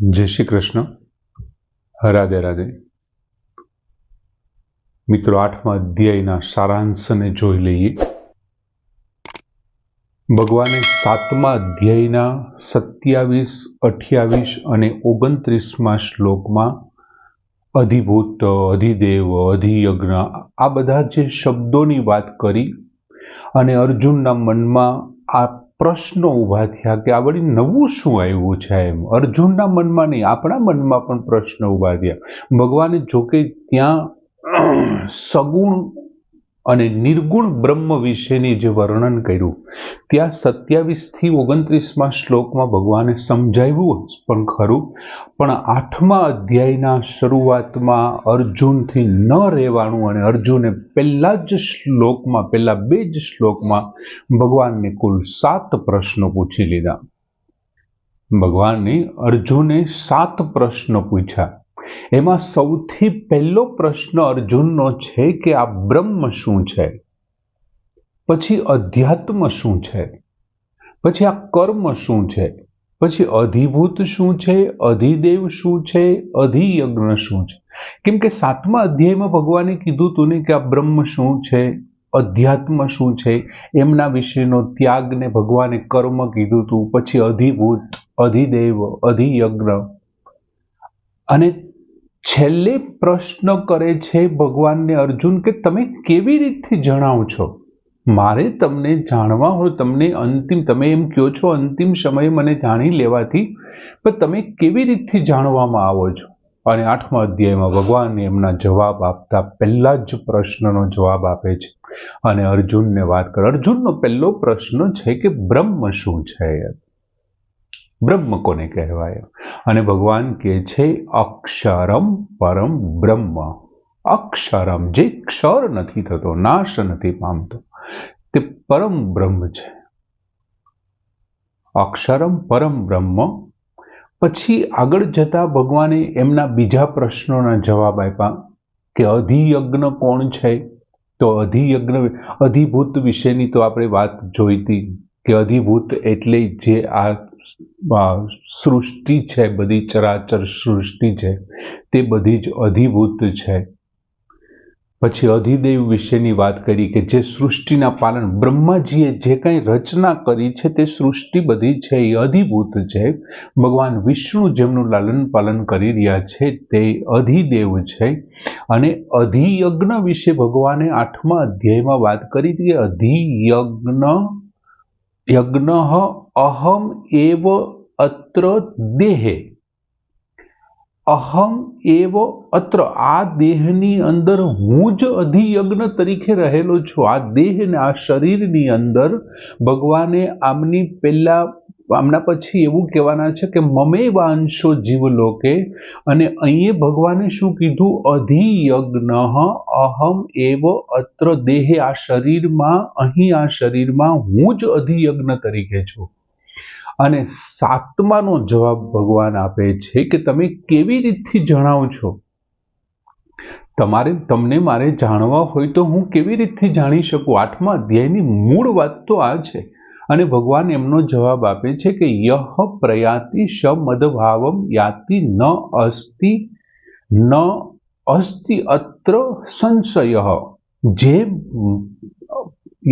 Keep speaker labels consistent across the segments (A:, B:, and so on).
A: जय श्री कृष्ण। राधे राधे। मित्रों, 8मा अध्यायना सारांशने जोई लईए। भगवाने 7मा अध्यायना 27, 28 અને 29 શ્લોકમાં અધિભૂત, અધિદેવ, અધિયજ્ઞ આ બધા જે શબ્દોની વાત કરી અને અર્જુનના મનમાં આ પ્રશ્નો ઊભા થયા કે આ વળી નવું શું આવ્યું છે. એમ અર્જુનના મનમાં નહીં, આપણા મનમાં પણ પ્રશ્ન ઊભા થયા. ભગવાને જોકે ત્યાં સગુણ અને નિર્ગુણ બ્રહ્મ વિશેની જે વર્ણન કર્યું ત્યાં 27 થી 29 શ્લોકમાં ભગવાને સમજાવ્યું પણ ખરું, પણ 8મા અધ્યાયના શરૂઆતમાં અર્જુનથી ન રહેવાનું અને અર્જુને પહેલા જ શ્લોકમાં, પહેલા 2 જ શ્લોકમાં ભગવાનને કુલ 7 પ્રશ્નો પૂછી લીધા. ભગવાને અર્જુને 7 પ્રશ્નો પૂછ્યા. એમાં સૌથી પહેલો પ્રશ્ન અર્જુનનો છે કે આ બ્રહ્મ શું છે, પછી અધ્યાત્મ શું છે, પછી આ કર્મ શું છે, પછી અધિભૂત શું છે, અધિદેવ શું છે, અધિયજ્ઞ શું છે. કેમ કે 7મા અધ્યાયમાં ભગવાને કીધું હતું ને કે આ બ્રહ્મ શું છે, અધ્યાત્મ શું છે, એમના વિશેનો ત્યાગને ભગવાને કર્મ કીધું હતું. પછી અધિભૂત, અધિદેવ, અધિયજ્ઞ અને છેલ્લે પ્રશ્ન કરે છે ભગવાનને અર્જુન કે તમે કેવી રીતથી જણાવો છો. મારે તમને જાણવા હોય, તમને અંતિમ, તમે એમ કહો છો અંતિમ સમયે મને જાણી લેવાથી, પણ તમે કેવી રીતથી જાણવામાં આવો છો. અને 8મા અધ્યાયમાં ભગવાને એમના જવાબ આપતા પહેલા જ પ્રશ્નનો જવાબ આપે છે અને અર્જુનને વાત કરે. અર્જુનનો પહેલો પ્રશ્ન છે કે બ્રહ્મ શું છે, બ્રહ્મ કોને કહેવાય. અને ભગવાન કહે છે અક્ષરમ પરમ બ્રહ્મ. અક્ષરમ, જે ક્ષર નથી થતો, નાશ નથી પામતો, તે પરમ બ્રહ્મ છે. અક્ષરમ પરમ બ્રહ્મ. પછી આગળ જતા ભગવાને એમના બીજા પ્રશ્નોના જવાબ આપ્યા કે અધિયજ્ઞ કોણ છે. તો અધિયજ્ઞ, અધિભૂત વિશેની તો આપણે વાત જોઈતી કે અધિભૂત એટલે જે આ સૃષ્ટિ છે, બધી ચરાચર સૃષ્ટિ છે તે બધી જ અધિભૂત છે. પછી અધિદેવ વિશેની વાત કરી કે જે સૃષ્ટિના પાલન, બ્રહ્માજીએ જે કંઈ રચના કરી છે તે સૃષ્ટિ બધી છે એ અધિભૂત છે. ભગવાન વિષ્ણુ જેમનું લાલન પાલન કરી રહ્યા છે તે અધિદેવ છે. અને અધિયજ્ઞ વિશે ભગવાને 8મા અધ્યાયમાં વાત કરી કે અધિયજ્ઞ યજ્ઞ અહમ એવ અત્ર દેહે. અહમ એવ અત્ર, આ દેહની અંદર હું જ અધિયજ્ઞ તરીકે રહેલો છું. આ દેહ ને આ શરીરની અંદર ભગવાને આમના પછી એવું કહેવાના છે કે મમેવાંશો જીવલોકે. અને અહીંયા ભગવાને શું કીધું, અધિયજ્ઞ અહમ એવ અત્ર દેહે. આ શરીરમાં, અહીં આ શરીરમાં હું જ અધિયજ્ઞ તરીકે છું. અને 7માનો જવાબ ભગવાન આપે છે કે તમે કેવી રીતથી જણાવો છો. તમને મારે જાણવા હોય તો હું કેવી રીતથી જાણી શકું. 8મા અધ્યાયની મૂળ વાત તો આ છે. અને ભગવાન એમનો જવાબ આપે છે કે યહ પ્રયાતિ સમદભાવમ યાતિ ન અસ્તિ અત્ર સંશય. જે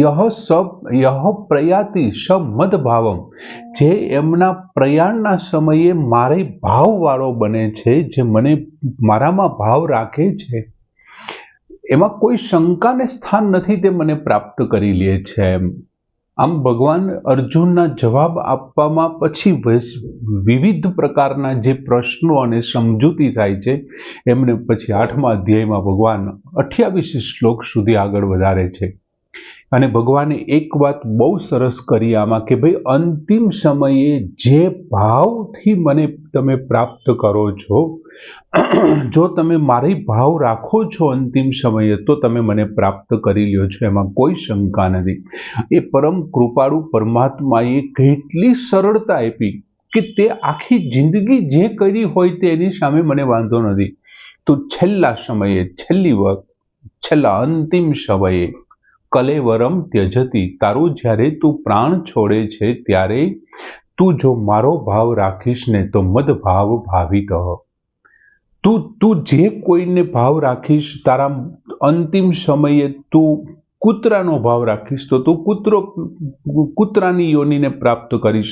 A: યહ પ્રયાતિ સમદભાવમ, જે એમના પ્રયાણના સમયે મારે ભાવવાળો બને છે, જે મને મારામાં ભાવ રાખે છે, એમાં કોઈ શંકાને સ્થાન નથી, તે મને પ્રાપ્ત કરી લે છે. આમ ભગવાન અર્જુનના જવાબ આપવામાં પછી વિવિધ પ્રકારના જે પ્રશ્નો અને સમજૂતી થાય છે એમને પછી 8મા અધ્યાયમાં ભગવાન 28 શ્લોક સુધી આગળ વધારે છે. અને ભગવાને એક વાત બહુ સરસ કરી આમાં કે ભાઈ અંતિમ સમયે જે ભાવથી મને તમે પ્રાપ્ત કરો છો, જો તમે મારી ભાવ રાખો છો અંતિમ સમયે તો તમે મને પ્રાપ્ત કરી લ્યો છો, એમાં કોઈ શંકા નથી. એ પરમ કૃપાળુ પરમાત્માએ કેટલી સરળતા આપી કે તે આખી જિંદગી જે કરી હોય તે એની સામે મને વાંધો નથી. તો છેલ્લા સમયે, છેલ્લા અંતિમ સમયે કલેવરમ ત્યજતી, તારું જ્યારે તું પ્રાણ છોડે છે ત્યારે તું જો મારો ભાવ રાખીશ ને તો મદ ભાવ ભાવિત. તું જે કોઈને ભાવ રાખીશ, તારા અંતિમ સમયે તું કૂતરાનો ભાવ રાખીશ તો તું કૂતરાની યોનિને પ્રાપ્ત કરીશ,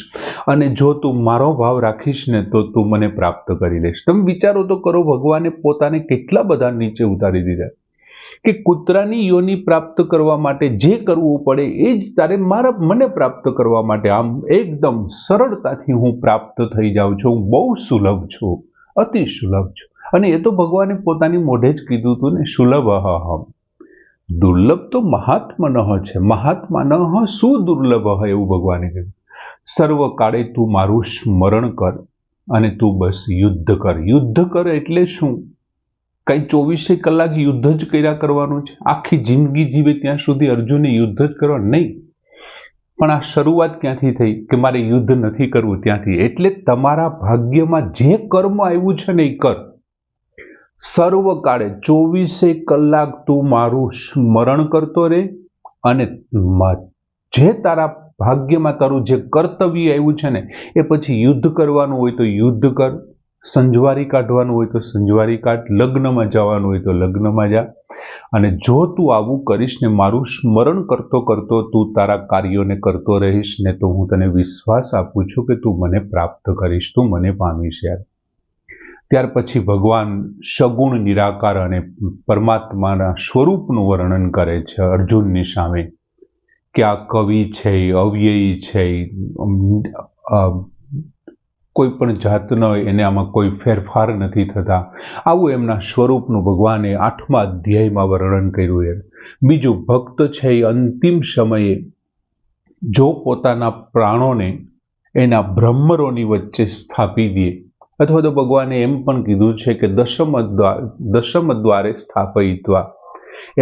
A: અને જો તું મારો ભાવ રાખીશ ને તો તું મને પ્રાપ્ત કરી લઈશ. તમે વિચારો તો કરો, ભગવાને પોતાને કેટલા બધા નીચે ઉતારી દીધા કે કૂતરાની યોની પ્રાપ્ત કરવા માટે જે કરવું પડે એ જ તારે મને પ્રાપ્ત કરવા માટે આમ એકદમ સરળતાથી હું પ્રાપ્ત થઈ જાઉં છું. હું બહુ સુલભ છું, અતિ સુલભ છું. અને એ તો ભગવાને પોતાની મોઢે જ કીધું હતું ને, સુલભ અહમ. દુર્લભ તો મહાત્મન છે, મહાત્માન શું દુર્લભ એવું ભગવાને કીધું. સર્વ કાળે તું મારું સ્મરણ કર અને તું બસ યુદ્ધ કર. યુદ્ધ કર એટલે શું? કઈ 24 કલાક યુદ્ધ જ કર્યા કરવાનું છે? આખી જિંદગી જીવે ત્યાં સુધી અર્જુને યુદ્ધ જ કરવાનું નહીં. પણ આ શરૂઆત ક્યાંથી થઈ કે મારે યુદ્ધ નથી કરવું? ત્યાંથી. એટલે તમારા ભાગ્યમાં જે કર્મ આવ્યું છે ને એ કર. સર્વ કાળે 24 કલાક તું મારું સ્મરણ કરતો રહે, અને જે તારા ભાગ્યમાં તારું જે કર્તવ્ય આવ્યું છે ને એ પછી યુદ્ધ કરવાનું હોય તો યુદ્ધ કર, સંજવારી કાઢવાનું હોય તો સંજવારી કાઢ, લગ્નમાં જવાનું હોય તો લગ્નમાં જા. અને જો તું આવું કરીશ ને, મારું સ્મરણ કરતો કરતો તું તારા કાર્યોને કરતો રહીશ ને, તો હું તને વિશ્વાસ આપું છું કે તું મને પ્રાપ્ત કરીશ, તું મને પામીશ યાર. ત્યાર પછી ભગવાન સગુણ નિરાકાર અને પરમાત્માના સ્વરૂપનું વર્ણન કરે છે અર્જુનની સામે, કે આ કવિ છે, અવ્યયી છે, કોઈ પણ જાતનો એને આમાં કોઈ ફેરફાર નથી થતા. આવું એમના સ્વરૂપનું ભગવાને 8મા અધ્યાયમાં વર્ણન કર્યું છે. બીજું, ભક્ત છે એ અંતિમ સમયે જો પોતાના પ્રાણોને એના બ્રહ્મરોની વચ્ચે સ્થાપી દે, અથવા તો ભગવાને એમ પણ કીધું છે કે દશમ દ્વારે સ્થાપયિત્વા,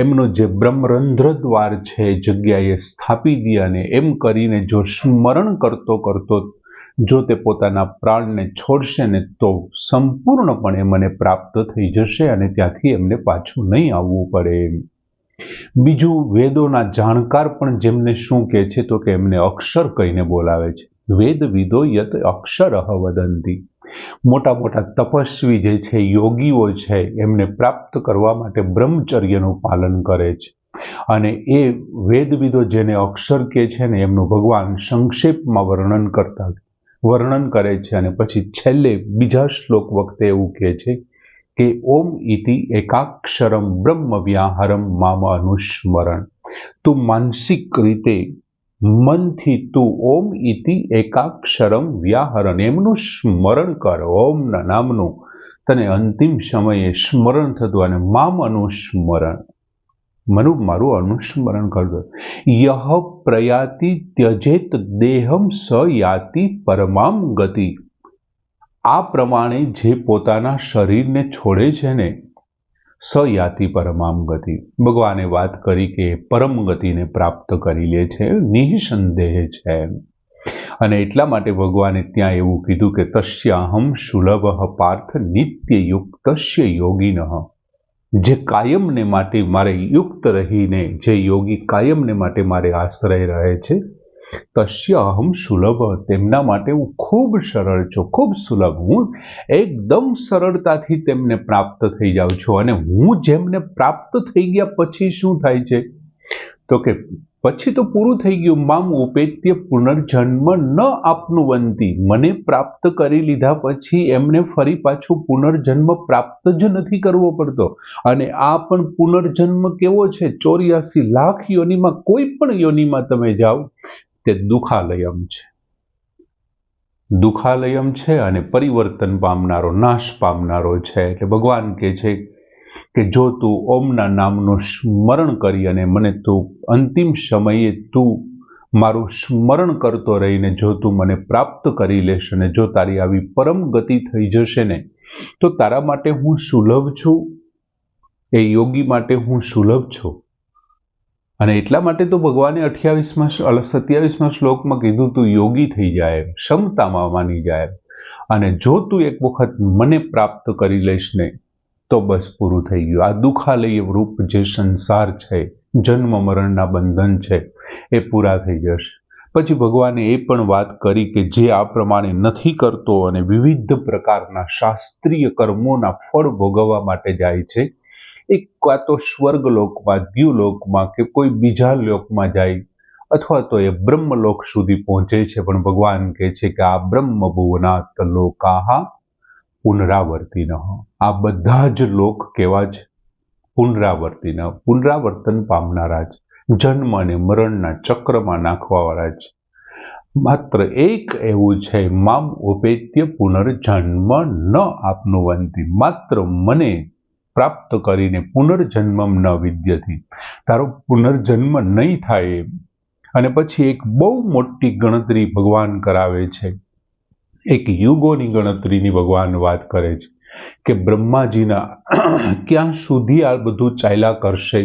A: એમનો જે બ્રહ્મરંધ્ર દ્વાર છે એ જગ્યાએ સ્થાપી દે, અને એમ કરીને જો સ્મરણ કરતો કરતો જો તે પોતાના પ્રાણને છોડશે ને તો સંપૂર્ણપણે મને પ્રાપ્ત થઈ જશે, અને ત્યાંથી એમને પાછું નહીં આવવું પડે. બીજું, વેદોના જાણકાર પણ જેમને શું કહે છે તો કે એમને અક્ષર કહીને બોલાવે છે. વેદ વિદો યત અક્ષરઃ વદંતી. મોટા મોટા તપસ્વી જે છે, યોગીઓ છે, એમને પ્રાપ્ત કરવા માટે બ્રહ્મચર્યનું પાલન કરે છે. અને એ વેદવિદો જેને અક્ષર કહે છે ને, એમનું ભગવાન સંક્ષેપમાં વર્ણન કરે છે. અને પછી છેલ્લે બીજા શ્લોક વખતે એવું કહે છે કે ઓમ ઇતિ એકાક્ષરમ બ્રહ્મ વ્યાહરમ મામ અનુસ્મરણ. તું માનસિક રીતે મનથી તું ઓમ ઇતિ એકાક્ષરમ વ્યાહરણ એમનું સ્મરણ કર. ઓમના નામનું તને અંતિમ સમયે સ્મરણ થતું, અને મામ અનુસ્મરણ, મારું અનુસ્મરણ કરજો. યહ પ્રયાતિ ત્યજેત દેહમ સ યાતિ પરમામ ગતિ. આ પ્રમાણે જે પોતાના શરીરને છોડે છે ને, સ યાતિ પરમામ ગતિ. ભગવાને વાત કરી કે પરમ ગતિને પ્રાપ્ત કરી લે છે, નિઃસંદેહ છે. અને એટલા માટે ભગવાને ત્યાં એવું કીધું કે તસ્યાહમ સુલભ પાર્થ નિત્યયુક્તસ્ય યોગિનઃ. જે કાયમને માટે મારે યુક્ત રહીને, જે યોગી કાયમને માટે મારે આશ્રય રહે છે, તસ્ય અહમ સુલભ, તેમના માટે હું ખૂબ સરળ છું, ખૂબ સુલભ. હું એકદમ સરળતાથી તેમને પ્રાપ્ત થઈ જાઉં છું. અને હું જેમને પ્રાપ્ત થઈ ગયા પછી શું થાય છે તો કે પછી તો પૂરું થઈ ગયું. મામ ઉપેત્ય પુનર્જન્મ ન આપનુવંતી. મને પ્રાપ્ત કરી લીધા પછી એમને ફરી પાછું પુનર્જન્મ પ્રાપ્ત જ નથી કરવો પડતો. અને આ પણ પુનર્જન્મ કેવો છે? 84 લાખ યોનિમાં કોઈ પણ યોનિમાં તમે જાઓ તે દુઃખાલયમ છે, દુઃખાલયમ છે, અને પરિવર્તન પામનારો, નાશ પામનારો છે. એટલે ભગવાન કહે છે કે જો તું ઓમના નામનું સ્મરણ કરી અને મને તું અંતિમ સમયે તું મારું સ્મરણ કરતો રહીને જો તું મને પ્રાપ્ત કરી લેશ, અને જો તારી આવી પરમ ગતિ થઈ જશે ને, તો તારા માટે હું સુલભ છું, એ યોગી માટે હું સુલભ છું. અને એટલા માટે તો ભગવાને 27મા શ્લોકમાં કીધું તું યોગી થઈ જાય, ક્ષમતામાં માની જાય. અને જો તું એક વખત મને પ્રાપ્ત કરી લઈશ ને તો બસ પૂરું થઈ ગયું. આ દુઃખાલય રૂપ જે સંસાર છે, જન્મ મરણના બંધન છે, એ પૂરા થઈ જશે. પછી ભગવાને એ પણ વાત કરી કે જે આ પ્રમાણે નથી કરતો અને વિવિધ પ્રકારના શાસ્ત્રીય કર્મોના ફળ ભોગવવા માટે જાય છે, એ કાં તો સ્વર્ગલોકમાં, દ્યુલોકમાં કે કોઈ બીજા લોકમાં જાય અથવા તો એ બ્રહ્મલોક સુધી પહોંચે છે. પણ ભગવાન કહે છે કે આ બ્રહ્મ ભુવનાત લોકાહા પુનરાવર્તિન, આ બધા જ લોક કેવા જ પુનરાવર્તિન, પુનરાવર્તન પામનારા જ, જન્મ અને મરણના ચક્રમાં નાખવાવાળા જ. માત્ર એક એવું છે, મામ ઉપેત્ય પુનર્જન્મ ન આપનુવંતી, માત્ર મને પ્રાપ્ત કરીને પુનર્જન્મમ ન વિદ્યથી, તારો પુનર્જન્મ નહીં થાય. અને પછી એક બહુ મોટી ગણતરી ભગવાન કરાવે છે, એક યુગોની ગણતરીની ભગવાન વાત કરે છે કે બ્રહ્માજીના ક્યાં સુધી આ બધું ચાલ્યા કરશે,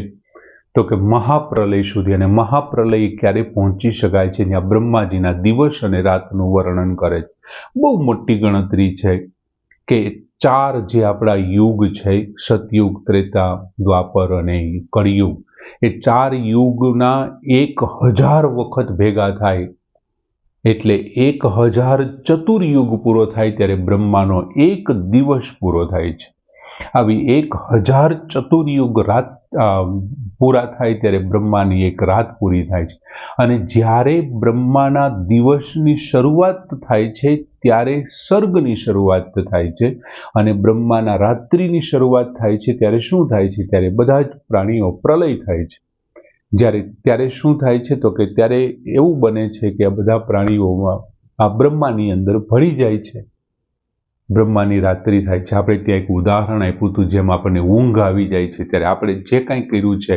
A: તો કે મહાપ્રલય સુધી. અને મહાપ્રલય ક્યારે પહોંચી શકાય છે, ત્યાં બ્રહ્માજીના દિવસ અને રાતનું વર્ણન કરે છે. બહુ મોટી ગણતરી છે કે 4 જે આપણા યુગ છે, સતયુગ, ત્રેતા, દ્વાપર અને કળિયુગ, એ 4 યુગના 1000 વખત ભેગા થાય એટલે 1000 ચતુર્યુગ પૂરો થાય ત્યારે બ્રહ્માનો એક દિવસ પૂરો થાય છે. આવી 1000 ચતુર્યુગ રાત પૂરા થાય ત્યારે બ્રહ્માની એક રાત પૂરી થાય છે. અને જ્યારે બ્રહ્માના દિવસની શરૂઆત થાય છે ત્યારે સર્ગની શરૂઆત થાય છે, અને બ્રહ્માના રાત્રિની શરૂઆત થાય છે ત્યારે શું થાય છે, ત્યારે બધા જ પ્રાણીઓ પ્રલય થાય છે. ત્યારે શું થાય છે, તો કે ત્યારે એવું બને છે કે આ બધા પ્રાણીઓમાં આ બ્રહ્માની અંદર ભળી જાય છે, બ્રહ્માની રાત્રિ થાય છે. આપણે ત્યાં એક ઉદાહરણ આપ્યું હતું, જેમ આપણને ઊંઘ આવી જાય છે ત્યારે આપણે જે કાંઈ કર્યું છે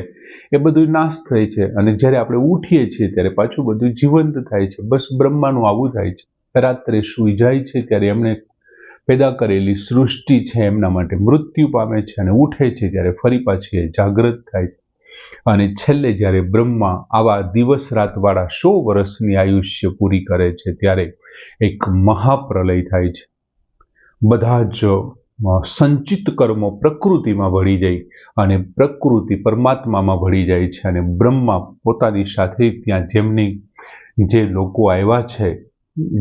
A: એ બધું નાશ થાય છે, અને જ્યારે આપણે ઉઠીએ છીએ ત્યારે પાછું બધું જીવંત થાય છે. બસ બ્રહ્માનું આવું થાય છે. રાત્રે સૂઈ જાય છે ત્યારે એમણે પેદા કરેલી સૃષ્ટિ છે એમના માટે મૃત્યુ પામે છે, અને ઉઠે છે ત્યારે ફરી પાછી એ જાગૃત થાય છે. અને છેલ્લે જ્યારે બ્રહ્મા આવા દિવસ રાતવાળા 100 વર્ષની આયુષ્ય પૂરી કરે છે ત્યારે એક મહાપ્રલય થાય છે. બધા જ સંચિત કર્મો પ્રકૃતિમાં ભળી જાય અને પ્રકૃતિ પરમાત્મામાં ભળી જાય છે, અને બ્રહ્મા પોતાની સાથે ત્યાં જેમની જે લોકો આવ્યા છે,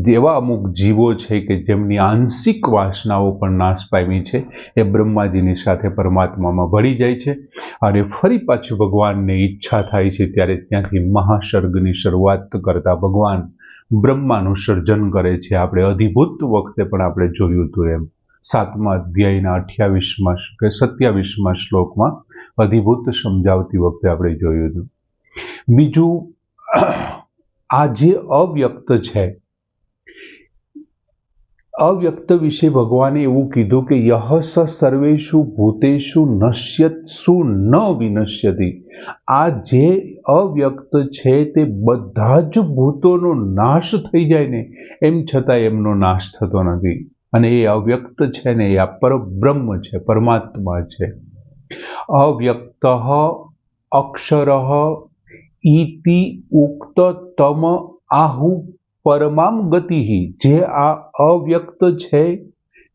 A: જેવા અમુક જીવો છે કે જેમની આંશિક વાસનાઓ પણ નાશ પામી છે, એ બ્રહ્માજીની સાથે પરમાત્મામાં ભળી જાય છે. અને ફરી પાછું ભગવાનને ઈચ્છા થાય છે ત્યારે ત્યાંથી મહાસર્ગની શરૂઆત કરતા ભગવાન બ્રહ્માનું સર્જન કરે છે. આપણે અધિભૂત વખતે પણ આપણે જોયું હતું એમ 7મા અધ્યાયના 28મા કે 27મા શ્લોકમાં અધિભૂત સમજાવતી વખતે આપણે જોયું હતું. બીજું, આ જે અવ્યક્ત છે, અવ્યક્ત વિશે ભગવાને એવું કીધું કે યહ સ સર્વેષુ ભૂતેષુ નશ્યત્સુ ન વિનશ્યતિ. આ જે અવ્યક્ત છે તે બધા જ ભૂતોનો નાશ થઈ જાય ને એમ છતાં એમનો નાશ થતો નથી. અને એ અવ્યક્ત છે ને એ આ પરબ્રહ્મ છે, પરમાત્મા છે. અવ્યક્ત અક્ષર ઇતિ ઉક્ત તમ આહુ પરમામ ગતિ. જે આ અવ્યક્ત છે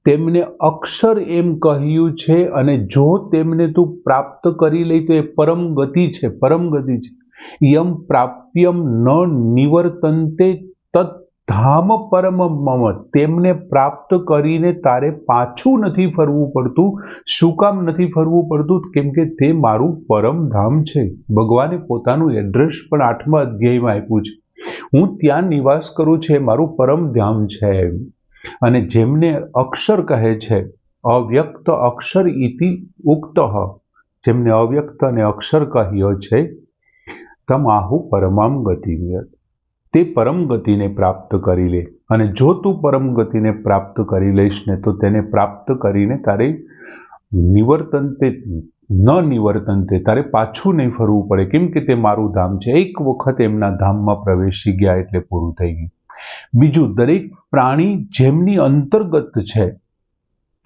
A: તેમને અક્ષર એમ કહ્યું છે, અને જો તેમને તું પ્રાપ્ત કરી લે તો એ પરમ ગતિ છે, પરમ ગતિ છે. યમ પ્રાપ્યમ ન નિવર્તન્તે તત ધામ પરમ મમ. તેમને પ્રાપ્ત કરીને તારે પાછું નથી ફરવું પડતું. શું કામ નથી ફરવું પડતું? કેમ કે તે મારું પરમ ધામ છે. ભગવાને પોતાનું એડ્રેસ પણ 8મા અધ્યાયમાં આપ્યું છે. હું ત્યાં નિવાસ કરું છું, એ મારું પરમ ધામ છે. અને જેમને અક્ષર કહે છે, અવ્યક્ત અક્ષર ઇતિ ઉક્ત, જેમને અવ્યક્ત અને અક્ષર કહ્યો છે, તમ આહુ પરમામ ગતિ. તે પરમ ગતિને પ્રાપ્ત કરી લે. અને જો તું પરમ ગતિને પ્રાપ્ત કરી લઈશ ને તો તેને પ્રાપ્ત કરીને તારે નિવર્તનતે ન નિવર્તનતે, તારે પાછું નહીં ફરવું પડે. કેમ કે તે મારું ધામ છે. એક વખત એમના ધામમાં પ્રવેશી ગયા એટલે પૂરું થઈ ગયું. બીજું, દરેક પ્રાણી જેમની અંતર્ગત છે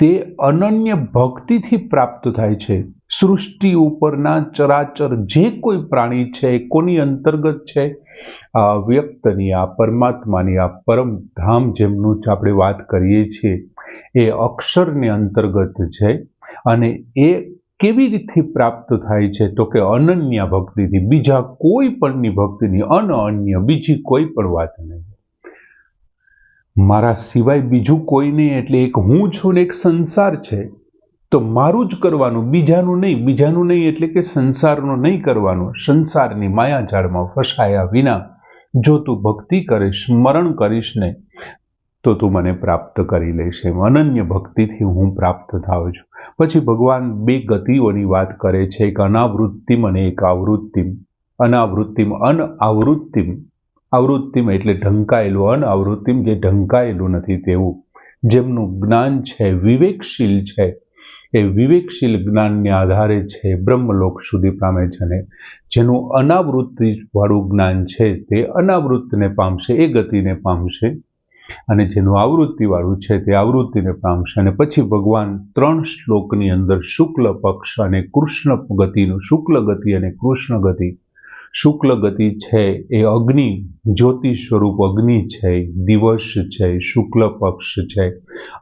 A: તે અનન્ય ભક્તિથી પ્રાપ્ત થાય છે. સૃષ્ટિ ઉપરના ચરાચર જે કોઈ પ્રાણી છે એ કોની અંતર્ગત છે? આ વ્યક્તની, આ પરમાત્માની, આ પરમ ધામ જેમનું આપણે વાત કરીએ છીએ એ અક્ષરને અંતર્ગત છે. અને એ કેવી રીતે પ્રાપ્ત થાય છે? તો કે અનન્ય ભક્તિથી, બીજા કોઈ પણની ભક્તિની, અન્ય બીજી કોઈ પણ વાત નહીં, મારા સિવાય બીજું કોઈ નહીં, એટલે એક હું છું ને એક સંસાર છે, તો મારું જ કરવાનું, બીજાનું નહીં એટલે કે સંસારનું નહીં કરવાનું. સંસારની માયાજાળમાં ફસાયા વિના જો તું ભક્તિ કરીશ, સ્મરણ કરીશ ને, તો તું મને પ્રાપ્ત કરી લઈશ. એમ અનન્ય ભક્તિથી હું પ્રાપ્ત થાઉં છું. પછી ભગવાન બે ગતિઓની વાત કરે છે, એક અનાવૃત્તિમ અને એક આવૃત્તિમ. અનાવૃત્તિમ, અનાવૃત્તિમ, આવૃત્તિમ એટલે ઢંકાયેલું, અનાવૃત્તિમ જે ઢંકાયેલું નથી તેવું. જેમનું જ્ઞાન છે, વિવેકશીલ છે, એ વિવેકશીલ જ્ઞાનને આધારે છે બ્રહ્મલોક સુધી પામે છે, અને જેનું અનાવૃત્તિ વાળું જ્ઞાન છે તે અનાવૃત્તિને પામશે, એ ગતિને પામશે, અને જેનું આવૃત્તિવાળું છે તે આવૃત્તિને પામશે. અને પછી ભગવાન 3 શ્લોકની અંદર શુક્લ પક્ષ અને કૃષ્ણ ગતિનું, શુક્લ ગતિ અને કૃષ્ણ ગતિ. શુક્લ ગતિ છે એ અગ્નિ, જ્યોતિ સ્વરૂપ અગ્નિ છે, દિવસ છે, શુક્લ પક્ષ છે,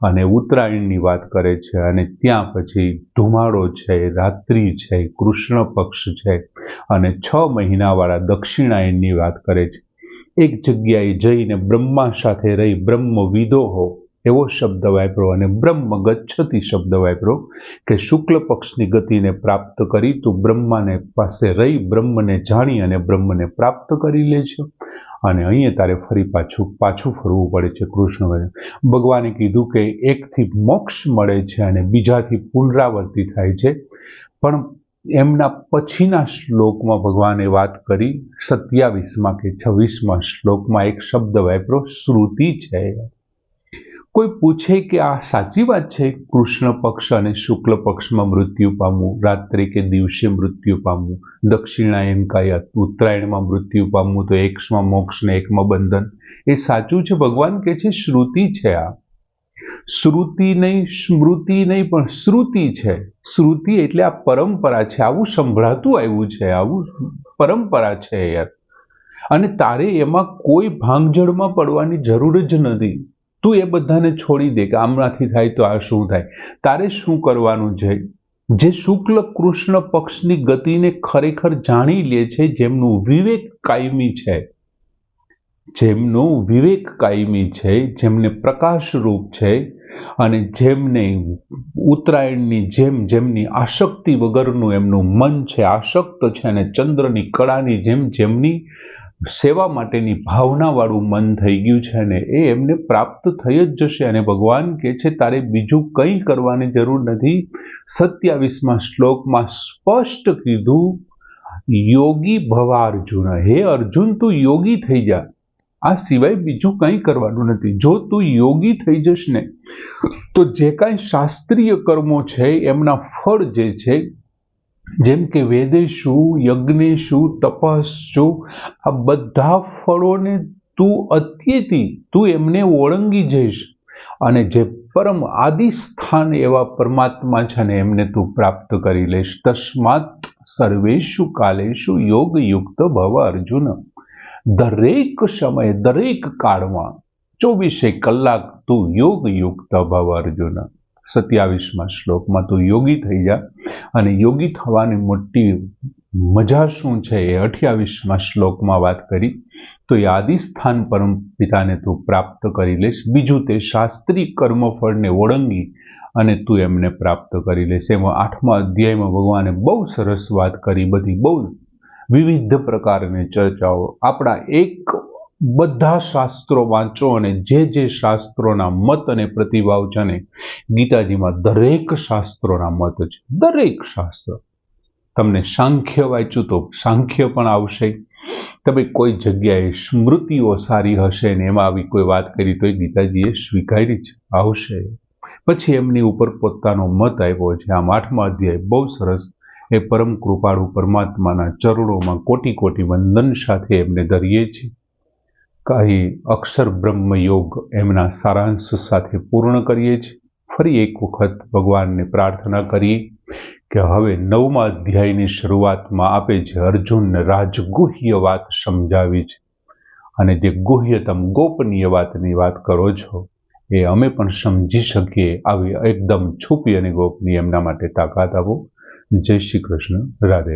A: અને ઉત્તરાયણની વાત કરે છે. અને ત્યાં પછી ધુમાડો છે, રાત્રિ છે, કૃષ્ણ પક્ષ છે, અને 6 મહિનાવાળા દક્ષિણાયનની વાત કરે છે. એક જગ્યાએ જઈને બ્રહ્મા સાથે રહી બ્રહ્મવિદો હો, એવો શબ્દ વાપરો, અને બ્રહ્મ ગચ્છતિ શબ્દ વાપરો, કે શુક્લ પક્ષની ગતિને પ્રાપ્ત કરી તું બ્રહ્માને પાસે રહી બ્રહ્મને જાણી અને બ્રહ્મને પ્રાપ્ત કરી લે છે. અને અહીંયા તારે ફરી પાછું ફરવું પડે છે. કૃષ્ણ ભગવાને કીધું કે એકથી મોક્ષ મળે છે અને બીજાથી પુનરાવર્તિ થાય છે. પણ એમના પછીના શ્લોકમાં ભગવાને વાત કરી, 27માં કે 26માં શ્લોકમાં એક શબ્દ વાપરો, શ્રુતિ છે. કોઈ પૂછે કે આ સાચી વાત છે, કૃષ્ણ પક્ષ અને શુક્લ પક્ષમાં મૃત્યુ પામવું, રાત્રે કે દિવસે મૃત્યુ પામવું, દક્ષિણાયન કાયા ઉત્તરાયણમાં મૃત્યુ પામવું, તો એકમાં મોક્ષ ને એકમાં બંધન, એ સાચું છે? ભગવાન કહે છે શ્રુતિ છે. આ શ્રુતિ નહીં, સ્મૃતિ નહીં, પણ શ્રુતિ છે. શ્રુતિ એટલે આ પરંપરા છે, આવું સંભળાતું આવ્યું છે, આવું પરંપરા છે યાર. અને તારે એમાં કોઈ ભાંગજળમાં પડવાની જરૂર જ નથી. તું એ બધાને છોડી દે કે આમનાથી થાય તો આ શું થાય. તારે શું કરવાનું છે? જે શુક્લ કૃષ્ણ પક્ષની ગતિને ખરેખર જાણી લે છે, જેમનું વિવેક કાયમી છે, જેમનું વિવેક કાયમી છે, જેમને પ્રકાશરૂપ છે, અને જેમને ઉત્તરાયણની જેમ જેમની આસક્તિ વગરનું એમનું મન છે, આસક્ત છે, અને ચંદ્રની કળાની જેમ જેમની સેવા માટેની ભાવનાવાળું મન થઈ ગયું છે ને, એ એમને પ્રાપ્ત થઈ જ જશે. અને ભગવાન કહે છે તારે બીજું કંઈ કરવાની જરૂર નથી. 27માં શ્લોકમાં સ્પષ્ટ કીધું, યોગી ભવા અર્જુન. હે અર્જુન, તું યોગી થઈ જા, આ સિવાય બીજું કંઈ કરવાનું નથી. જો તું યોગી થઈ જશ ને, તો જે કાંઈ શાસ્ત્રીય કર્મો છે એમના ફળ જે છે, જેમ કે વેદેશુ, યજ્ઞેશુ, તપસ્સુ, આ બધા ફળોને તું અત્યેથી તું એમને ઓળંગી જઈશ, અને જે પરમ આદિ સ્થાન એવા પરમાત્મા છે ને એમને તું પ્રાપ્ત કરી લઈશ. તસ્માત સર્વેષુ કાલેષુ યોગયુક્ત ભવ અર્જુન. દરેક સમયે, દરેક કાળમાં 24 કલાક તું યોગયુક્ત ભવ અર્જુન. 27માં શ્લોકમાં તું યોગી થઈ જા. અને યોગી થવાની મોટી મજા શું છે એ 28માં શ્લોકમાં વાત કરી. તો એ આદિસ્થાન પરમ પિતાને તું પ્રાપ્ત કરી લઈશ. બીજું તે શાસ્ત્રી કર્મફળને ઓળંગી અને તું એમને પ્રાપ્ત કરી લઈશ. એમાં 8મા અધ્યાયમાં ભગવાને બહુ સરસ વાત કરી, બધી બહુ વિવિધ પ્રકારની ચર્ચાઓ. આપણા બધા શાસ્ત્રો વાંચો, અને જે શાસ્ત્રોના મત અને પ્રતિભાવ છે ને, ગીતાજીમાં દરેક શાસ્ત્રોના મત છે, દરેક શાસ્ત્ર. તમને સાંખ્ય વાંચ્યું તો સાંખ્ય પણ આવશે. તમે કોઈ જગ્યાએ સ્મૃતિઓ સારી હશે ને એમાં આવી કોઈ વાત કરી તો ગીતાજીએ સ્વીકારી છે, આવશે. પછી એમની ઉપર પોતાનો મત આવ્યો છે. આમ 8મા અધ્યાય બહુ સરસ. એ પરમ કૃપાળુ પરમાત્માના ચરણોમાં કોટી કોટી વંદન સાથે એમને ધરીએ છીએ. કહી અક્ષર બ્રહ્મ યોગ એમના સારાંશ સાથે પૂર્ણ કરીએ છીએ. ફરી એક વખત ભગવાનને પ્રાર્થના કરીએ કે હવે 9મા અધ્યાયની શરૂઆતમાં આપે જે અર્જુનને રાજગુહ્ય વાત સમજાવી છે, અને જે ગુહ્યતમ ગોપનીય વાતની વાત કરો છો, એ અમે પણ સમજી શકીએ આવી એકદમ છુપી અને ગોપનીય એમના માટે તાકાત આપો. જય શ્રી કૃષ્ણ. રાધે.